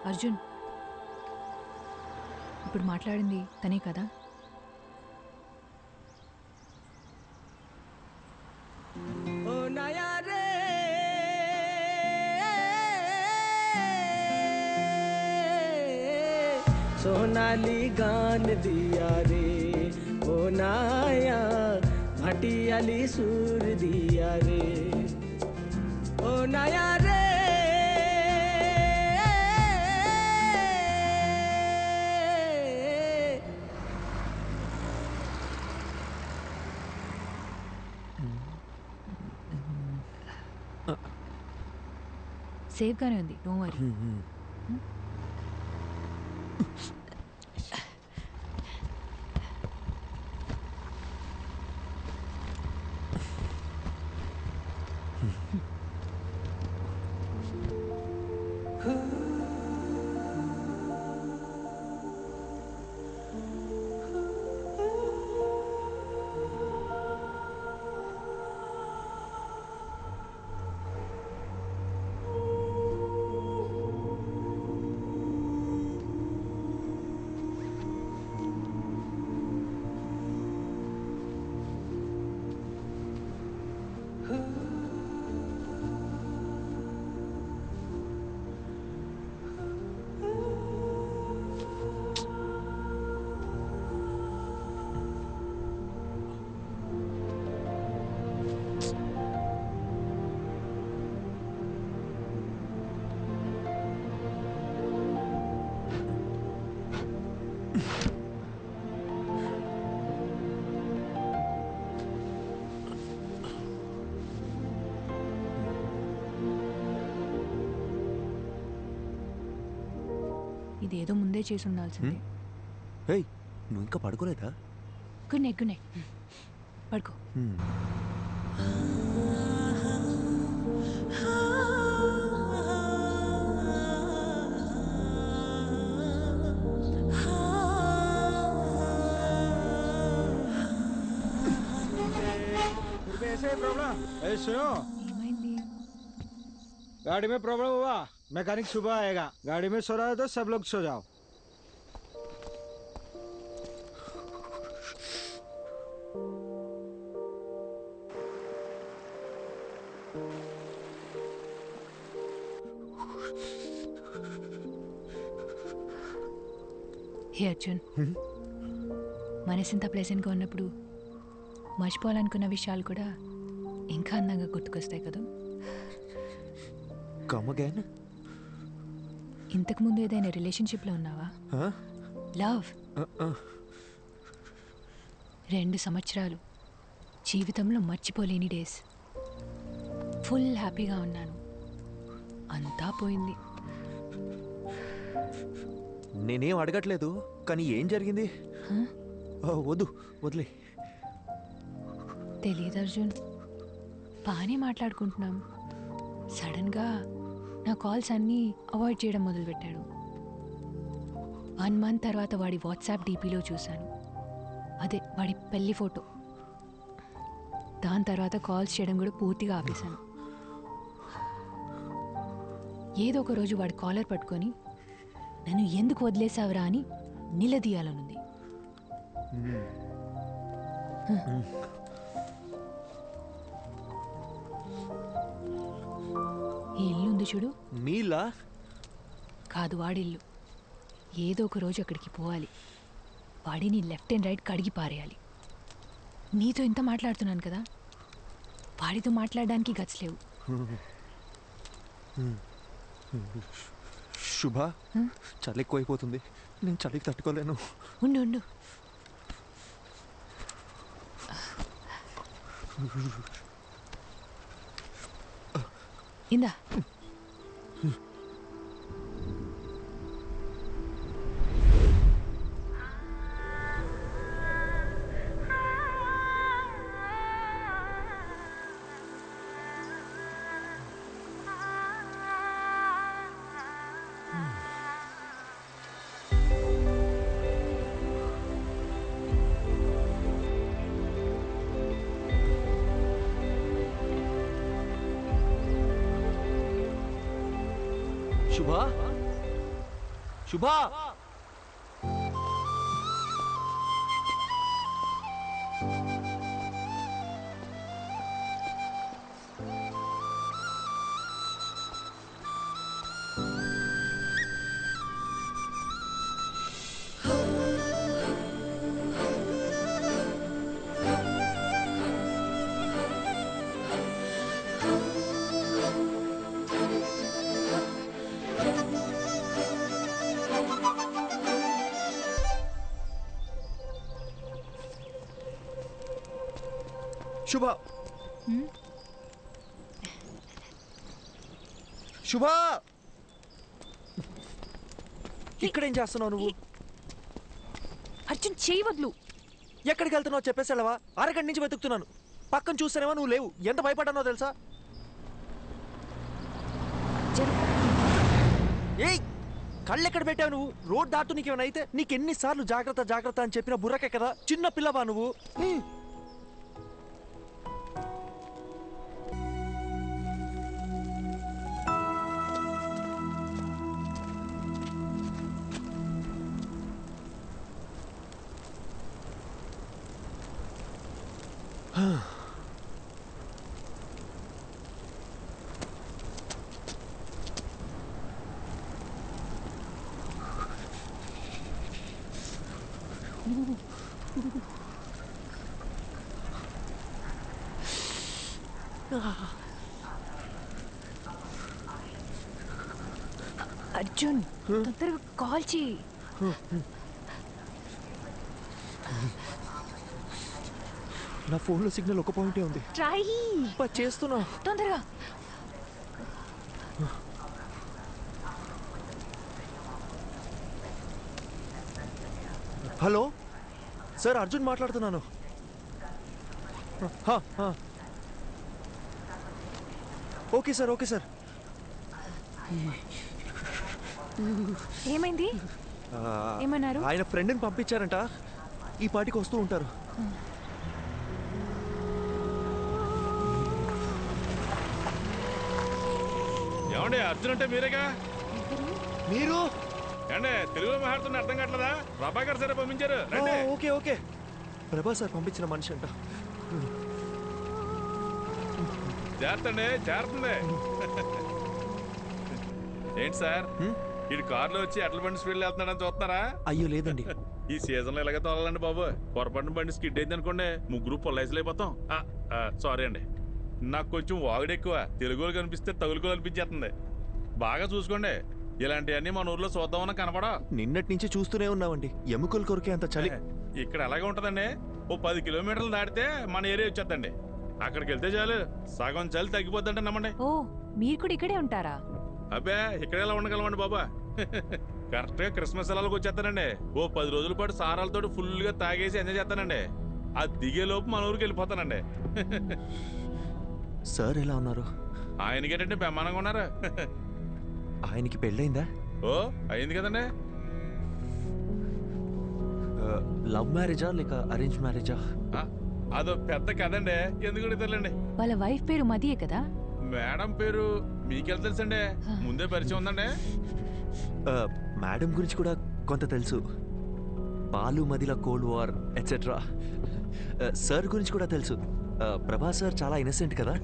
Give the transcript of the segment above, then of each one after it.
అర్జున్, ఇప్పుడు మాట్లాడింది తనే కదా? सोनाली गान दिया रे ओ नाया भटियाली सूर दिया रे ओ नाया रे సేఫ్గానే ఉంది, డోంట్ వరీ. ఇదేదో ముందే చేసి ఉండాల్సిందే. నువ్వు ఇంకా పడుకోలేదా? Good night, good night. పడుకో. ऐसे प्रॉब्लम है, सुनो। ఏమైంది? गाड़ी में प्रॉब्लम हुआ, मैकेनिक सुबह आएगा। गाड़ी में सो रहा है तो सब लोग सो जाओ। హే అర్జున్, మనసింత ప్లెజెంట్గా ఉన్నప్పుడు మర్చిపోవాలనుకున్న విషయాలు కూడా ఇంకా అందంగా గుర్తుకొస్తాయి కదా. Come again. ఇంతకుముందు ఏదైనా రిలేషన్షిప్లో ఉన్నావా? లవ్ 2 సంవత్సరాలు జీవితంలో మర్చిపోలేని డేస్. ఫుల్ హ్యాపీగా ఉన్నాను, అంతా పోయింది. నేనేం అడగట్లేదు, కానీ ఏం జరిగింది? వద్దు, వదిలే. తెలీదు అర్జున్, బాగానే మాట్లాడుకుంటున్నాం. సడన్గా నా కాల్స్ అన్నీ అవాయిడ్ చేయడం మొదలుపెట్టాడు. 1 మంత్ తర్వాత వాడి వాట్సాప్ డీపీలో చూశాను, అదే వాడి పెళ్లి ఫోటో. దాని తర్వాత కాల్స్ చేయడం కూడా పూర్తిగా ఆపేశాను. ఏదో ఒక రోజు వాడి కాలర్ పట్టుకొని నన్ను ఎందుకు వదిలేసావురా అని నిలదీయాలనుంది. ఈ ఇల్లు ఉంది చూడు, మీలా కాదు వాడిల్లు. ఏదో ఒక రోజు అక్కడికి పోవాలి, వాడిని లెఫ్ట్ అండ్ రైట్ కడిగి పారేయాలి. నీతో ఇంత మాట్లాడుతున్నాను కదా, వాడితో మాట్లాడడానికి గట్స్ లేవు. శుభ, చలి ఎక్కువైపోతుంది, నేను చలికి తట్టుకోలేను. ఉండు ఉండు. ఇందా. శుభ, శుభా శుభా శుభా ఇక్కడేం చేస్తున్నావు నువ్వు? అర్జున్ చేయి వదులు. ఎక్కడికి వెళ్తున్నావు చెప్పేసావా? అరగంట నుంచి వెతుకుతున్నాను. పక్కన చూసానేమో నువ్వు లేవు. ఎంత భయపడ్డానో తెలుసా? ఏయ్ కళ్ళెక్కడ పెట్టావు నువ్వు? రోడ్ దాటు నీకేమైనా అయితే నీకెన్నిసార్లు జాగ్రత్త జాగ్రత్త అని చెప్పిన బుర్రకే కదా. చిన్న పిల్లవా నువ్వు? అర్జున్ తొందరగా కాల్ చేయి. నా ఫోన్లో సిగ్నల్ ఒక పాయింటే ఉంది. ట్రై చేస్తున్నా తొందరగా. హలో సార్, అర్జున్ మాట్లాడుతున్నాను. Okay sir, okay sir. ఏమైంది? ఏమన్నారు? ఆయన ఫ్రెండ్ని పంపించారంట. ఈ పాటికి వస్తూ ఉంటారు. ఏమండి అర్జున్ అంటే మీరేగా? మీరు ఏండి తెలుగులో మాట్లాడుతున్న అర్థం కావట్లేదా? ప్రభాకర్ గారు సరే పంపించారు. రండి. ఓకే ఓకే, ప్రభా సార్ పంపించిన మనిషి అంట. చేస్తండి, చేరుతుంది. ఏంటి సార్ ఇటు కారులో వచ్చి ఎట్ల బండి స్పీడ్ వెళ్తున్నాడని చూస్తున్నారా? అయ్యో లేదండి. ఈ సీజన్ లో ఇలాగే తోలాలండి బాబు. పొరపాటున బండి స్కిడ్ అయింది అనుకోండి, ముగ్గురు పొల్లైజులు అయిపోతాం. సారీ అండి, నాకు కొంచెం వాగుడు ఎక్కువ. తెలుగులో కనిపిస్తే తగులుకో అనిపించేస్తుంది. బాగా చూసుకోండి, ఇలాంటివన్నీ మన ఊర్లో చూద్దామన్నా కనపడా. నిన్నటి నుంచి చూస్తూనే ఉన్నామండి. ఎముకలు కొరికే అంత చలి. ఇక్కడ అలాగే ఉంటదండి. ఓ 10 కిలోమీటర్లు దాటితే మన ఏరియా వచ్చేద్దండి. అక్కడికి వెళ్తే చాలు సగం చలి తగ్గిపోద్దంటే నమ్మండి. ఓ మీరు కూడా ఇక్కడే ఉంటారా? అబ్బే ఇక్కడ ఎలా ఉండగలమండి బాబా. కరెక్ట్ గా క్రిస్మస్ సెలవులకు వచ్చేస్తానండి. ఓ 10 రోజుల పాటు సారాలతో ఫుల్ గా తాగేసి ఎంజాయ్ చేస్తానండి. అది దిగే లోపు మన ఊరికి వెళ్ళిపోతానండి. సార్ ఎలా ఉన్నారు? ఆయనకేటంటే బ్రహ్మాండంగా ఉన్నారు. ఆయనకి పెళ్ళైందా? ఓ అయింది కదండి. లవ్ మ్యారేజా లేక అరేంజ్ మ్యారేజా? అదో పెద్ద కదండి, ఎందుకు తెలియండి. వాళ్ళ వైఫ్ పేరు మదియే కదా? మేడం పేరు మీకెళ్ళ తెలుసండి? ముందే పరిచయం ఉందండి. మేడం గురించి కూడా కొంత తెలుసు. బాలు మదిల కోల్డ్ వార్ ఎట్సెట్రా. సార్ గురించి కూడా తెలుసు. ప్రభా సార్ చాలా ఇన్నసెంట్ కదా.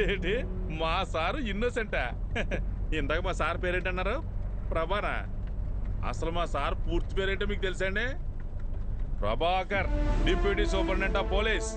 ఏంటి మా సారు ఇన్నోసెంటా? ఇందాక మా సార్ పేరేంటన్నారు? ప్రభానా? అసలు మా సార్ పూర్తి పేరేంటో మీకు తెలుసా అండి? Prabhakar, deputy superintendent of police.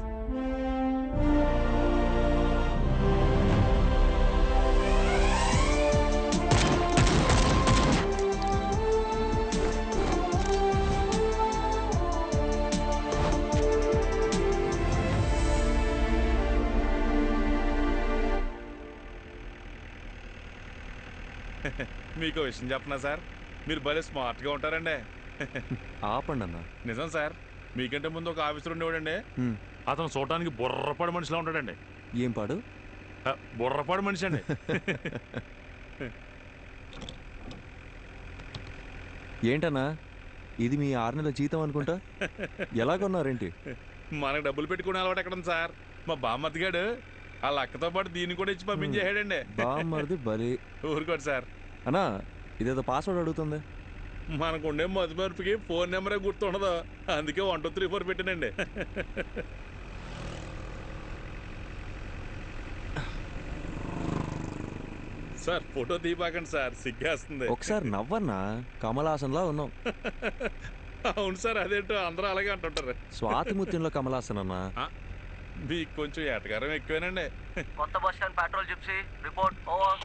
మీకు విషయం చెప్పనా సార్, మీరు భలే స్మార్ట్గా ఉంటారండి. ఆపండి అన్న. నిజం సార్, మీకంటే ముందు ఒక ఆఫీసర్ ఉండేవాడండి. అతను చూడటానికి బుర్రపాడు మనిషిలా ఉంటాడండి. ఏం పాడు? బుర్రపాడు మనిషి అండి. ఏంటన్నా ఇది మీ 6 నెలల జీతం అనుకుంటా. ఎలా కొన్నారేంటి? మనకు డబ్బులు పెట్టుకునే అలవాటు ఎక్కడ ఉంది సార్? మా బామ్మతిగాడు వాళ్ళ అక్కతో పాటు దీన్ని కూడా ఇచ్చి పంపించేసాడండి. బామ్మది బలి. ఊరుకోండి సార్. అన్నా ఇదేదో పాస్వర్డ్ అడుగుతుంది. మనకుండే మధుమర్పుకి ఫోన్ నెంబరే గుర్తుండదు, అందుకే 1 2 3 4 పెట్టానండి. సార్ ఫోటో తీపాకండి సార్, సిగ్గేస్తుంది. ఒకసారి నవ్వన్నా, కమల్ హాసన్లా ఉన్నావు. అవును సార్, అదేంటో అందరూ అలాగే అంటుంటారు. స్వాతి ముత్యంలో కమల్ హాసన్ అన్నా. మీకు కొంచెం ఎటకారం ఎక్కువేనండి. కొత్త bus stand petrol gypsy report over.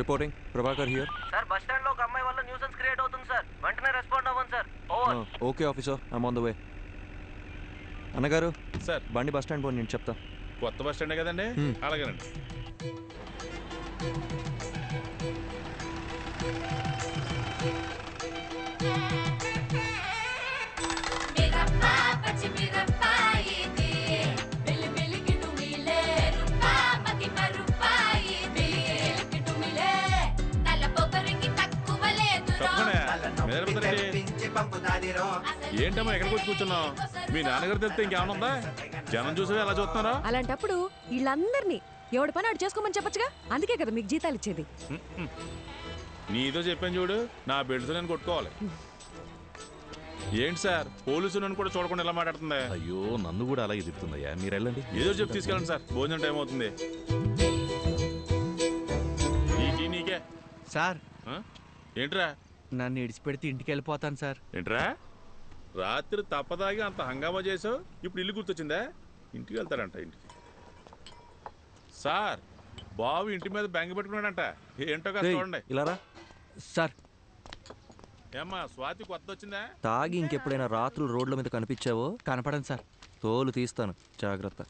Reporting Prabhakar here. Sir bus stand లో ఒక అమ్మాయి వల్ల న్యూసెన్స్ క్రియేట్ అవుతుంది సార్, వెంటనే రెస్పాండ్ అవ్వండి sir. Over. Okay officer, I'm on the way. అన్నగారు సార్ బండి బస్ స్టాండ్ పోనీ, నేను చెప్తా. కొత్త బస్ స్టాండే కదండి, అలాగేనండి. ఏంటమ్మా ఎక్కడికి వచ్చి కూర్చున్నావు? మీ నాన్నగారు తెలిస్తే ఇంకేమన్నా ఉందా? జనం చూసి ఎలా చూస్తున్నారా? అలాంటప్పుడు వీళ్ళందరినీ ఎవడి పని ఆడు చేసుకోమని చెప్పొచ్చుగా, అందుకే కదా మీకు జీతాలు ఇచ్చేది. నీతో చెప్పాను చూడు, నా బెల్ట్తో నేను కొట్టుకోవాలి. ఏంటి సార్ పోలీసు నన్ను కూడా చూడకుండా ఎలా మాట్లాడుతుంది? అయ్యో నన్ను కూడా అలాగే తిప్పుతుందయ్యా, మీరు వెళ్ళండి. ఏదో చెప్పి తీసుకెళ్ళండి సార్, భోజనం టైం అవుతుంది. నీకే సార్ ఏంట్రా? నన్ను ఇడిచిపెడితే ఇంటికి వెళ్ళిపోతాను సార్. ఏంట్రా రాత్రి తప్పదాగి అంత హంగామా చేసావు, ఇప్పుడు ఇల్లు గుర్తొచ్చిందా? ఇంటికి వెళ్తాడంట. ఇంటికి సార్ బాబు ఇంటి మీద బెంగ పెట్టుకున్నాడంట, ఏంటో కాదు చూడండి. ఇలారా సార్. ఏమ్మా స్వాతి కొత్త వచ్చిందా? తాగి ఇంకెప్పుడైనా రాత్రులు రోడ్ల మీద కనిపించావో కనపడండి సార్, తోలు తీస్తాను, జాగ్రత్త.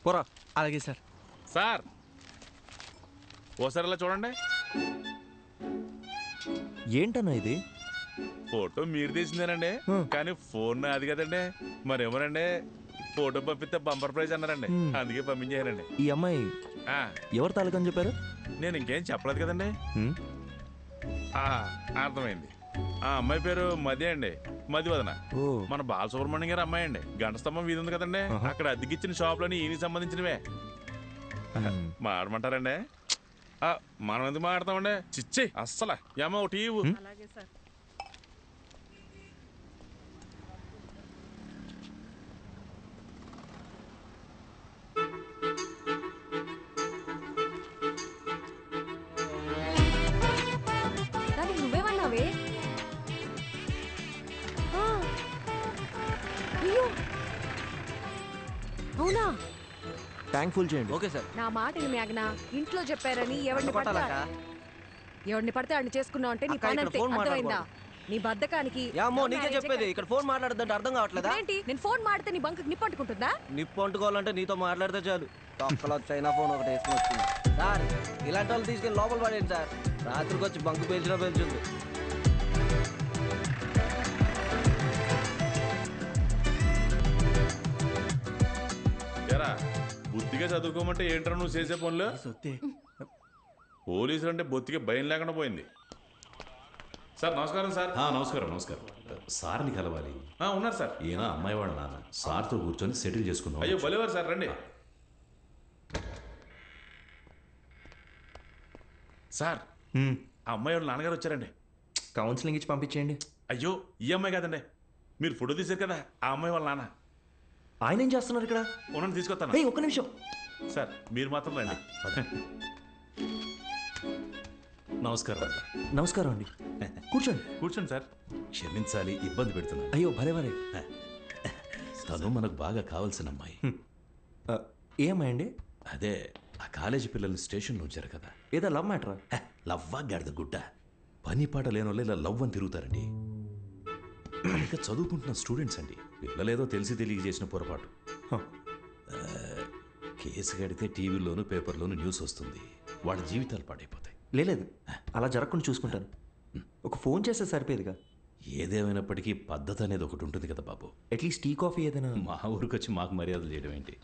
పోరా. అలాగే సార్. సార్ ఓసారి ఇలా చూడండి. ఏంటన్నా ఇది? ఫోటో మీరు తీసిందేనండి, కానీ ఫోన్ అది కదండి. మరేమోనండి ఫోటో పంపిస్తే బంపర్ ప్రైజ్ అన్నారండి, అందుకే పంపించారండి. ఈ అమ్మాయి ఎవరు తాలూకని చెప్పారు? నేను ఇంకేం చెప్పలేదు కదండి. అర్థమైంది. ఆ అమ్మాయి పేరు మది అండి, మదివదన. మన బాలసుబ్రహ్మణ్యం గారు అమ్మాయి అండి. గంట స్తంభం వీధి ఉంది కదండి, అక్కడ అద్దెకిచ్చిన షాపులని ఈయనకి సంబంధించినవే. మాడమంటారండి? మనం ఎందుకు మాడతామండి? చిచ్చి అస్సలు ఏమో ఒకటి నువ్వేమన్నావే? అయ్యో అవునా? థ్యాంక్ఫుల్ చేయండి. Okay sir. నా మాటని మేఘనా, ఇంట్లో చెప్పారని ఎవరిని పడితే వాడిని చేసుకున్నావు అంటే నీ పని అంతే, అర్థమైందా? నీ బద్దకానికి నీకే చెప్పేది, ఇక్కడ ఫోన్ మాట్లాడదంటే అర్థం కావట్లేదా? ఏంటి నేను ఫోన్ మాడితే నీ బంకు నిప్పు అంటుకుంటుందా? నిప్పు అంటుకోవాలంటే నీతో మాట్లాడితే చాలు. తొక్కలో చైనా ఫోన్ ఒకటి వేసుకుని వచ్చింది సార్. ఇలాంటి వాళ్ళు తీసుకెళ్ళి లోపల పడేయండి సార్, రాత్రికి వచ్చి బంకు పేల్చినా పేల్చుంది. బుద్ధిగా చదువుకోమంటే ఏంట్రా నువ్వు చేసే పనులు? పోలీసులు అంటే బొత్తిగా భయం లేకుండా పోయింది. సార్ నమస్కారం. సార్ నమస్కారం. నమస్కారం. సార్ని కలవాలి. ఉన్నారు సార్. ఈయన అమ్మాయి వాళ్ళ నాన్న. సార్తో కూర్చొని సెటిల్ చేసుకుందాం. అయ్యో భలేవారు సార్, రండి. సార్ ఆ అమ్మాయి వాళ్ళ నాన్నగారు వచ్చారండి. కౌన్సిలింగ్ ఇచ్చి పంపించేయండి. అయ్యో ఈ అమ్మాయి కాదండి, మీరు ఫోటో తీశారు కదా ఆ అమ్మాయి వాళ్ళ నాన్న. ఆయన ఏం చేస్తున్నారు ఇక్కడ? ఉన్నాను, తీసుకొస్తాను. ఒక్క నిమిషం సార్, మీరు మాత్రం రండి. నమస్కారం. నమస్కారం అండి. కూర్చోండి. కూర్చోండి సార్. క్షమించాలి, ఇబ్బంది పెడుతున్నా. అయ్యో భలే. తను మనకు బాగా కావాల్సిన అమ్మాయి. ఏ అమ్మాయి అండి? అదే ఆ కాలేజీ పిల్లల్ని స్టేషన్లో ఉంచారు కదా. ఏదో లవ్ మ్యాటరా? లవ్వా గాడిద గుడ్డ. పని పాట లేని వాళ్ళు ఇలా లవ్ అని తిరుగుతారండి. ఇక చదువుకుంటున్న స్టూడెంట్స్ అండి. పిల్లలేదో తెలిసి తెలియజేసిన పొరపాటు. కేసు కడితే టీవీలోను పేపర్లోను న్యూస్ వస్తుంది, వాళ్ళ జీవితాలు పాడైపోతాయి. లేదు అలా జరగకుండా చూసుకుంటాను. ఒక ఫోన్ చేస్తే సరిపోయేదిగా. ఏదేమైనప్పటికీ పద్ధతి అనేది ఒకటి ఉంటుంది కదా బాబు. అట్లీస్ట్ టీ కాఫీ ఏదైనా. మా ఊరికి వచ్చి మాకు మర్యాదలు చేయడం ఏంటి?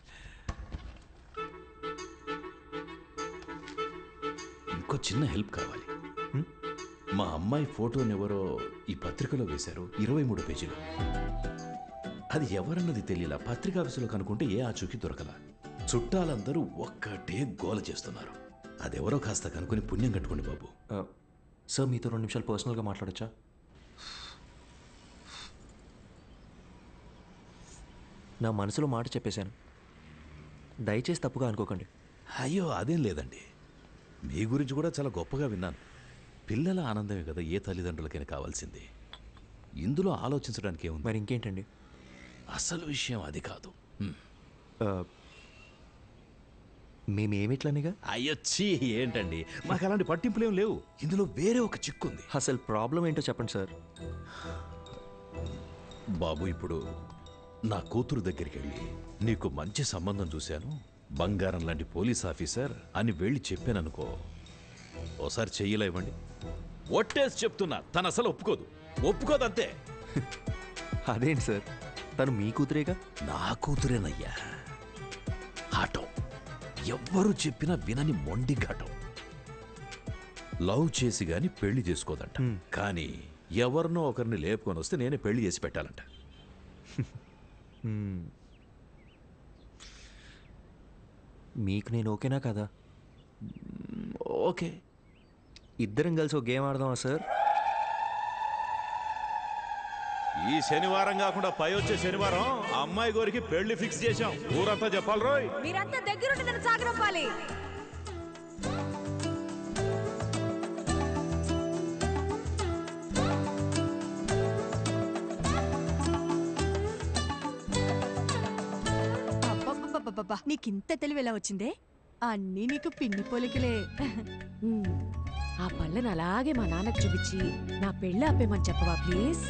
ఇంకో చిన్న హెల్ప్ కావాలి. మా అమ్మాయి ఫోటోని ఎవరో ఈ పత్రికలో వేశారు, 23 పేజీలు. అది ఎవరన్నది తెలియలా. పత్రికా ఆఫీసులో కనుక్కుంటే ఏ ఆచూకీ దొరకలా. చుట్టాలందరూ ఒక్కటే గోల చేస్తున్నారు. అదెవరో కాస్త కనుక్కొని పుణ్యం కట్టుకోండి బాబు. సార్ మీతో 2 నిమిషాలు పర్సనల్గా మాట్లాడొచ్చా? నా మనసులో మాట చెప్పేశాను, దయచేసి తప్పుగా అనుకోకండి. అయ్యో అదేం లేదండి, మీ గురించి కూడా చాలా గొప్పగా విన్నాను. పిల్లల ఆనందమే కదా ఏ తల్లిదండ్రులకైనా కావాల్సింది. ఇందులో ఆలోచించడానికి ఏముంది? మరి ఇంకేంటండి? అసలు విషయం అది కాదు. మేమేమిట్లనిగా? అయ్యొచ్చి ఏంటండి, మాకు అలాంటి పట్టింపులేం లేవు. ఇందులో వేరే ఒక చిక్కుంది. అసలు ప్రాబ్లం ఏంటో చెప్పండి సార్. బాబు, ఇప్పుడు నా కూతురు దగ్గరికి వెళ్ళి నీకు మంచి సంబంధం చూశాను, బంగారం లాంటి పోలీస్ ఆఫీసర్ అని వెళ్ళి చెప్పాననుకో, ఓసారి చెయ్యిలా ఇవ్వండి. ఒట్టేసి చెప్తున్నా, తను అసలు ఒప్పుకోదంతే. అదేంటి సార్, తను మీ కూతురేగా? నా కూతురేనయ్యా. ఘాటం, ఎవ్వరు చెప్పినా వినని మొండి ఘాటం. లవ్ చేసి గాని పెళ్లి చేసుకోదంట. కానీ ఎవరినో ఒకరిని లేపుకొని వస్తే నేనే పెళ్లి చేసి పెట్టాలంట. మీకు నేను ఓకేనా కదా? ఓకే, ఇద్దరం కలిసి ఒక గేమ్ ఆడదామా సార్? ఈ శనివారం కాకుండా పై వచ్చే శనివారం అమ్మాయి గోరికి పెళ్లి ఫిక్స్ చేశాం. ఊరంతా చెప్పాలి రోయ్. మీరంతా దగ్గరుండి నన్ను సాగరంపాలి. అబ్బబ్బబ్బబ్బబ్బా, నీకింత తెలివి ఎలా వచ్చిందే? అన్నీ నీకు పిన్ని పోలికలే. ఆ పళ్ళని అలాగే మా నాన్నకు చూపించి నా పెళ్ళి ఆపేమని చెప్పవా ప్లీజ్?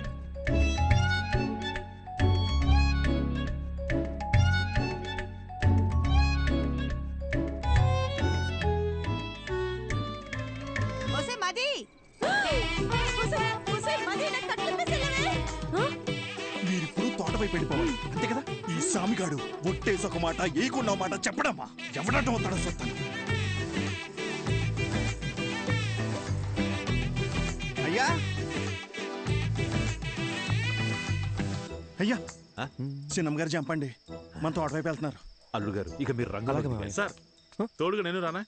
మీరిప్పుడు తోటపై వెళ్ళిపోవాలి అంతే కదా? ఈ సామిగాడు ఒట్టేసి ఒక మాట ఏకున్న మాట చెప్పడమ్మా, ఎవడటం అవుతాడో చూస్తాను. అయ్యా అయ్యా, చిన్నమ్మ గారు చంపండి, మన తోటవైపు వెళ్తున్నారు. అల్లుడు గారు, ఇక మీరు రంగ సార్ తోడుగా నేను రానా?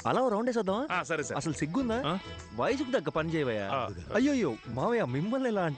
అలా రౌండ్ వేసేద్దామా? సరే సార్. అసలు సిగ్గుందా? వయసుకు తగ్గ పని చేయవయ్యా. అయ్యో మావయ్య, మిమ్మల్ని ఎలా అంటారు?